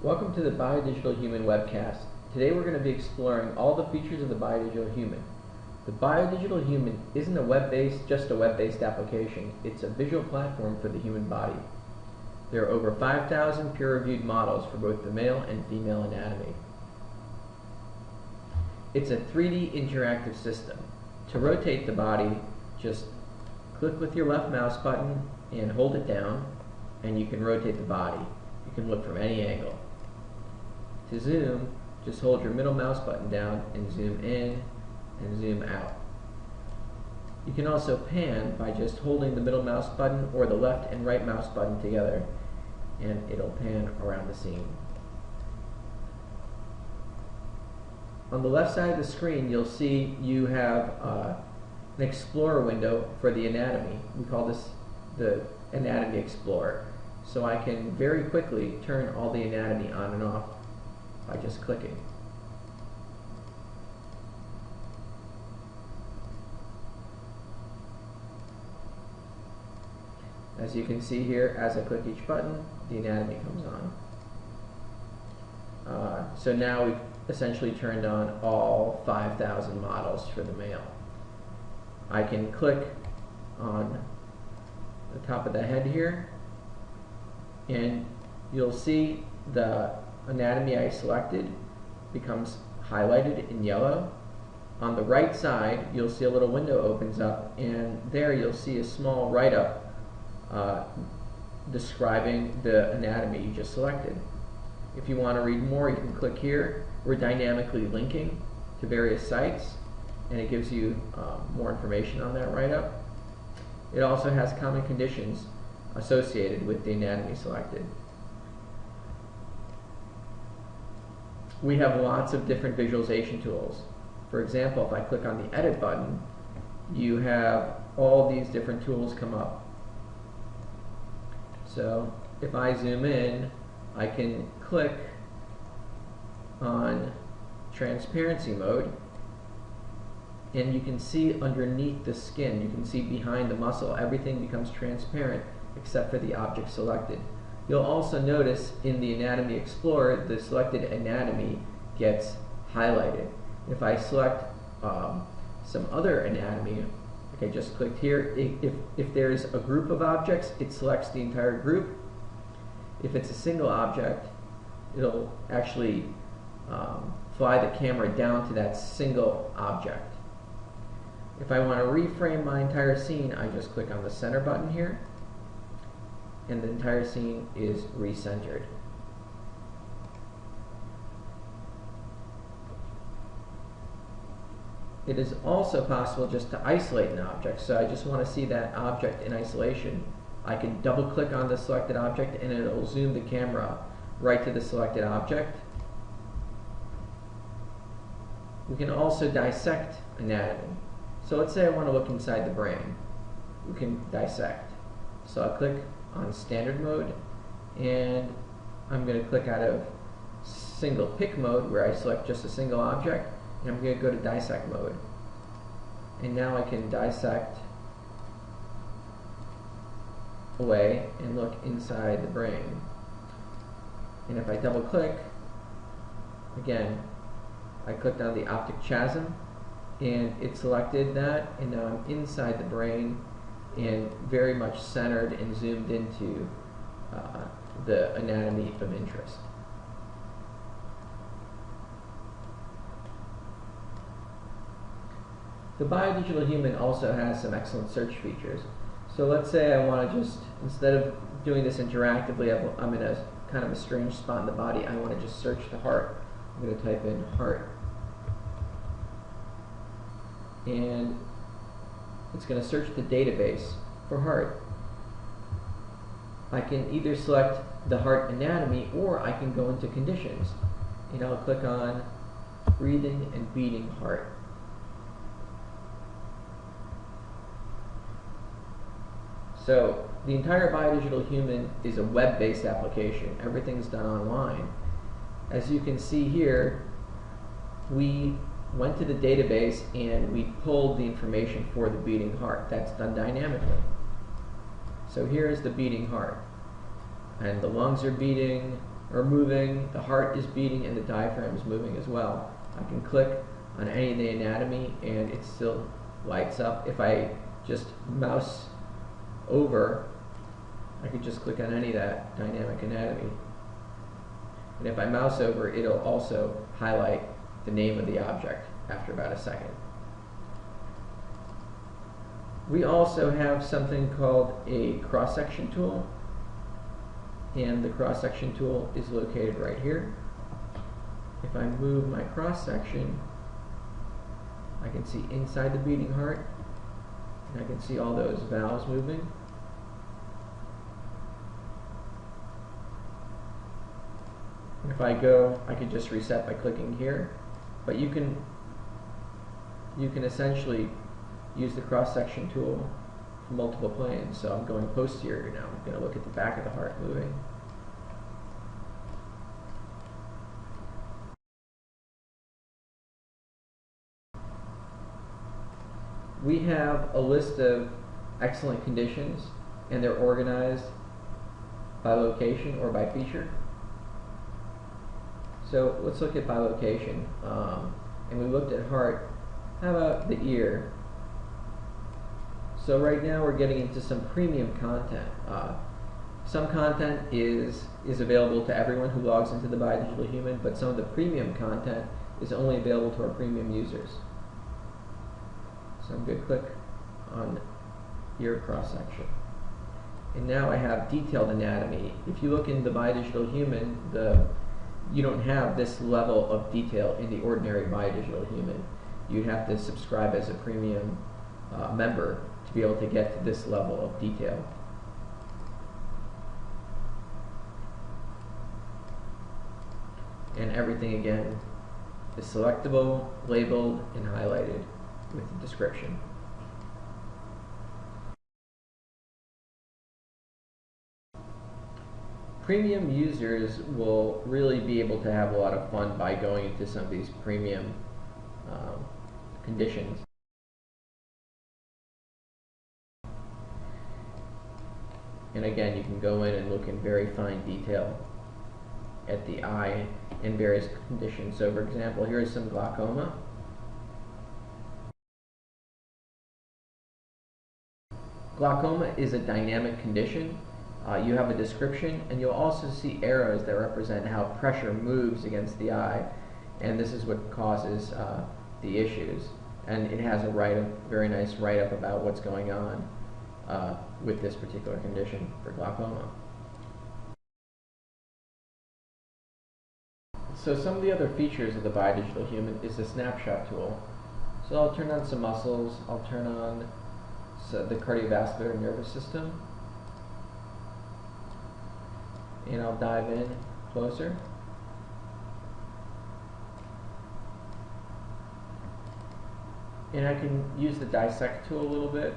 Welcome to the Biodigital Human webcast. Today we're going to be exploring all the features of the Biodigital Human. The Biodigital Human isn't just a web-based application. It's a visual platform for the human body. There are over 5,000 peer-reviewed models for both the male and female anatomy. It's a 3D interactive system. To rotate the body, just click with your left mouse button and hold it down, and you can rotate the body. You can look from any angle. To zoom, just hold your middle mouse button down and zoom in and zoom out. You can also pan by just holding the middle mouse button or the left and right mouse button together, and it'll pan around the scene. On the left side of the screen, you'll see you have an Explorer window for the anatomy. We call this the Anatomy Explorer. So I can very quickly turn all the anatomy on and off by just clicking. As you can see here, as I click each button, the anatomy comes on. So now we've essentially turned on all 5,000 models for the male. I can click on the top of the head here, and you'll see the anatomy I selected becomes highlighted in yellow. On the right side, you'll see a little window opens up, and there you'll see a small write-up describing the anatomy you just selected. If you want to read more, you can click here. We're dynamically linking to various sites, and it gives you more information on that write-up. It also has common conditions associated with the anatomy selected. We have lots of different visualization tools. For example, if I click on the Edit button, you have all these different tools come up. So if I zoom in, I can click on transparency mode, and you can see underneath the skin, you can see behind the muscle, everything becomes transparent except for the object selected. You'll also notice in the Anatomy Explorer, the selected anatomy gets highlighted. If I select some other anatomy, like I just clicked here, if there's a group of objects, it selects the entire group. If it's a single object, it'll actually fly the camera down to that single object. If I want to reframe my entire scene, I just click on the center button here, and the entire scene is recentered. It is also possible just to isolate an object. So I just want to see that object in isolation. I can double click on the selected object and it'll zoom the camera right to the selected object. We can also dissect anatomy. So let's say I want to look inside the brain. We can dissect. So I'll click on standard mode, and I'm going to click out of single pick mode where I select just a single object, and I'm going to go to dissect mode. And now I can dissect away and look inside the brain. And if I double click, again, I clicked on the optic chasm, and it selected that, and now I'm inside the brain and very much centered and zoomed into the anatomy of interest. The Biodigital Human also has some excellent search features. So let's say I want to just, instead of doing this interactively, I'm in a kind of a strange spot in the body, I want to just search the heart. I'm going to type in heart. And it's going to search the database for heart. I can either select the heart anatomy, or I can go into conditions. And I'll click on breathing and beating heart. So the entire Biodigital Human is a web-based application. Everything's done online. As you can see here, we went to the database and we pulled the information for the beating heart. That's done dynamically. So here is the beating heart. And the lungs are beating, are moving, the heart is beating, and the diaphragm is moving as well. I can click on any of the anatomy and it still lights up. If I just mouse over, I could just click on any of that dynamic anatomy. And if I mouse over, it'll also highlight the name of the object after about a second. We also have something called a cross-section tool, and the cross-section tool is located right here. If I move my cross-section, I can see inside the beating heart, and I can see all those valves moving. If I go, I can just reset by clicking here, but you can essentially use the cross-section tool for multiple planes. So I'm going posterior now. I'm going to look at the back of the heart moving. We have a list of excellent conditions, and they're organized by location or by feature. So let's look at by location. And we looked at heart. How about the ear? So right now we're getting into some premium content. Some content is available to everyone who logs into the Bidigital Human, but some of the premium content is only available to our premium users. So I'm going to click on ear cross-section. And now I have detailed anatomy. If you look in the Bidigital Human, you don't have this level of detail in the ordinary Bidigital Human. You'd have to subscribe as a premium member to be able to get to this level of detail. And everything again is selectable, labeled, and highlighted with the description. Premium users will really be able to have a lot of fun by going into some of these premium conditions. And again, you can go in and look in very fine detail at the eye in various conditions. So for example, here is some glaucoma. Glaucoma is a dynamic condition. You have a description, and you'll also see arrows that represent how pressure moves against the eye, and this is what causes the issues. And it has a very nice write-up about what's going on with this particular condition for glaucoma. So some of the other features of the Bidigital Human is the snapshot tool. So I'll turn on some muscles, I'll turn on the cardiovascular nervous system, and I'll dive in closer. And I can use the dissect tool a little bit,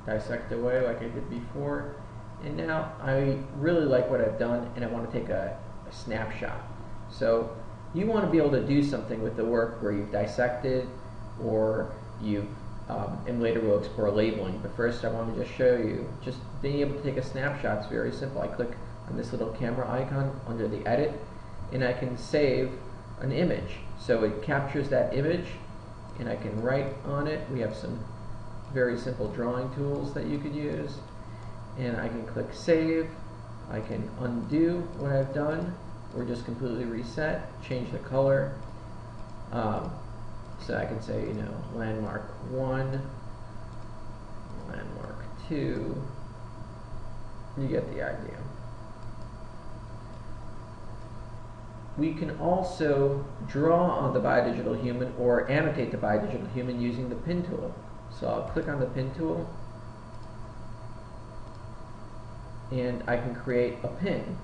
dissect away like I did before. And now I really like what I've done, and I want to take a snapshot. So you want to be able to do something with the work where you've dissected, or you've and later we'll explore labeling, but first I want to just show you just being able to take a snapshot. It's very simple. I click on this little camera icon under the edit, and I can save an image. So it captures that image, and I can write on it. We have some very simple drawing tools that you could use, and I can click save. I can undo what I've done, or just completely reset, change the color. So I can say, you know, landmark 1, landmark 2. You get the idea. We can also draw on the Bidigital Human or annotate the Bidigital Human using the pin tool. So I'll click on the pin tool, and I can create a pin.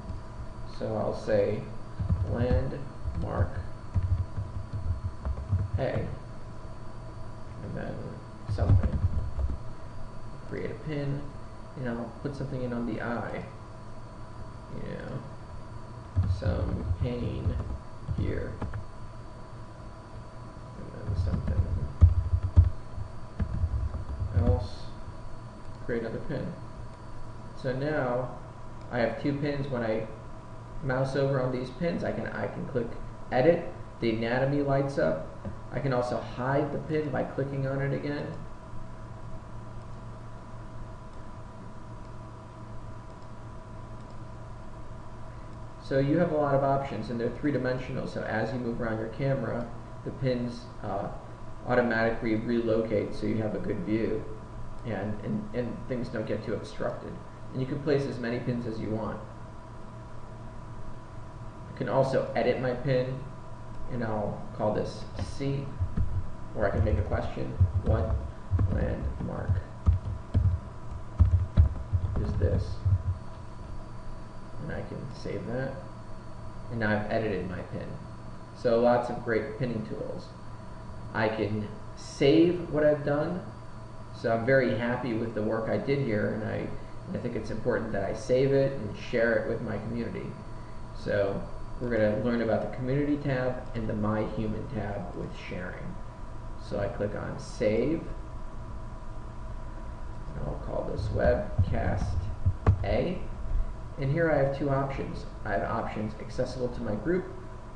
So I'll say landmark A, and then something. Create a pin, and I'll put something in on the eye. You know, some pain here, and then something else. Create another pin. So now I have two pins. When I mouse over on these pins, I can click edit, the anatomy lights up. I can also hide the pin by clicking on it again. So you have a lot of options, and they're three-dimensional, so as you move around your camera, the pins automatically relocate so you have a good view, and things don't get too obstructed. And you can place as many pins as you want. I can also edit my pin, and I'll call this C, or I can make a question. What landmark is this? And I can save that. And now I've edited my pin. So lots of great pinning tools. I can save what I've done. So I'm very happy with the work I did here, and I think it's important that I save it and share it with my community. So we're going to learn about the Community tab and the My Human tab with sharing. So I click on Save. And I'll call this Webcast A. And here I have two options. I have options accessible to my group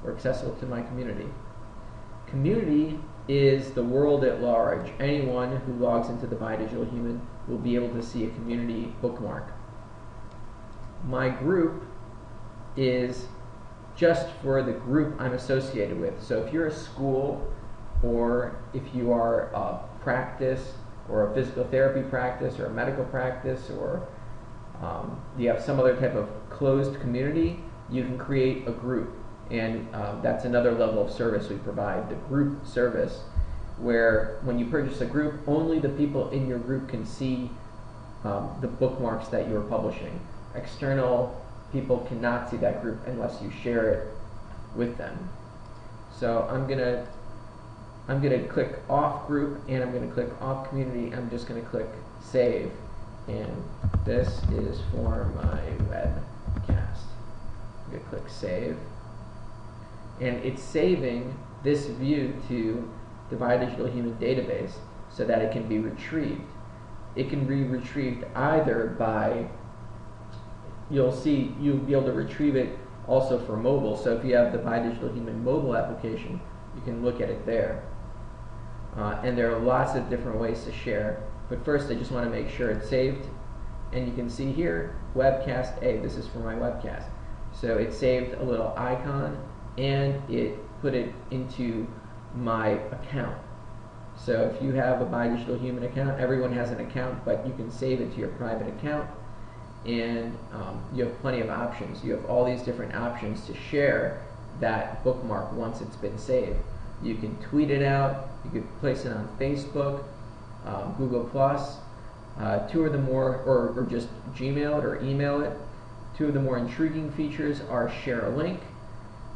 or accessible to my community. Community is the world at large. Anyone who logs into the My Digital Human will be able to see a community bookmark. My group is just for the group I'm associated with. So if you're a school, or if you are a practice, or a physical therapy practice, or a medical practice, or you have some other type of closed community, you can create a group. And that's another level of service we provide, the group service, where when you purchase a group, only the people in your group can see the bookmarks that you're publishing. External people cannot see that group unless you share it with them. So I'm gonna click off group, and I'm gonna click off community. I'm just gonna click save, and this is for my webcast. I'm gonna click save, and it's saving this view to the My Digital Human database so that it can be retrieved. It can be retrieved either by, you'll be able to retrieve it also for mobile. So if you have the My Digital Human mobile application, you can look at it there. And there are lots of different ways to share. But first, I just want to make sure it's saved. And you can see here, Webcast A. This is for my webcast. So it saved a little icon, and it put it into my account. So if you have a My Digital Human account, everyone has an account, but you can save it to your private account. And you have plenty of options. You have all these different options to share that bookmark once it's been saved. You can tweet it out, you could place it on Facebook, Google+, two of the more, or just Gmail it or email it. Two of the more intriguing features are share a link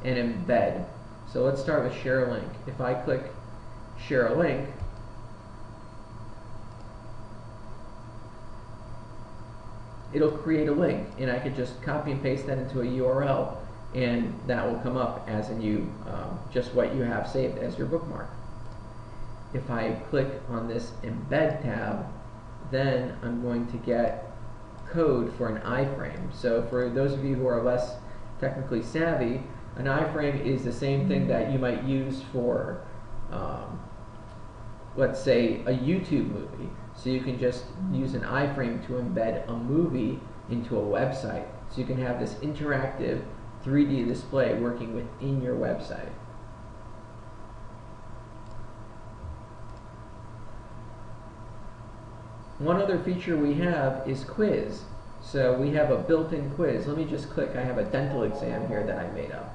and embed. So let's start with share a link. If I click share a link, it'll create a link, and I could just copy and paste that into a URL, and that will come up as a new, just what you have saved as your bookmark. If I click on this embed tab, then I'm going to get code for an iframe. So for those of you who are less technically savvy, an iframe is the same thing that you might use for, let's say, a YouTube movie. So you can just use an iframe to embed a movie into a website. So you can have this interactive 3D display working within your website. One other feature we have is quiz. So we have a built-in quiz. Let me just click. I have a dental exam here that I made up.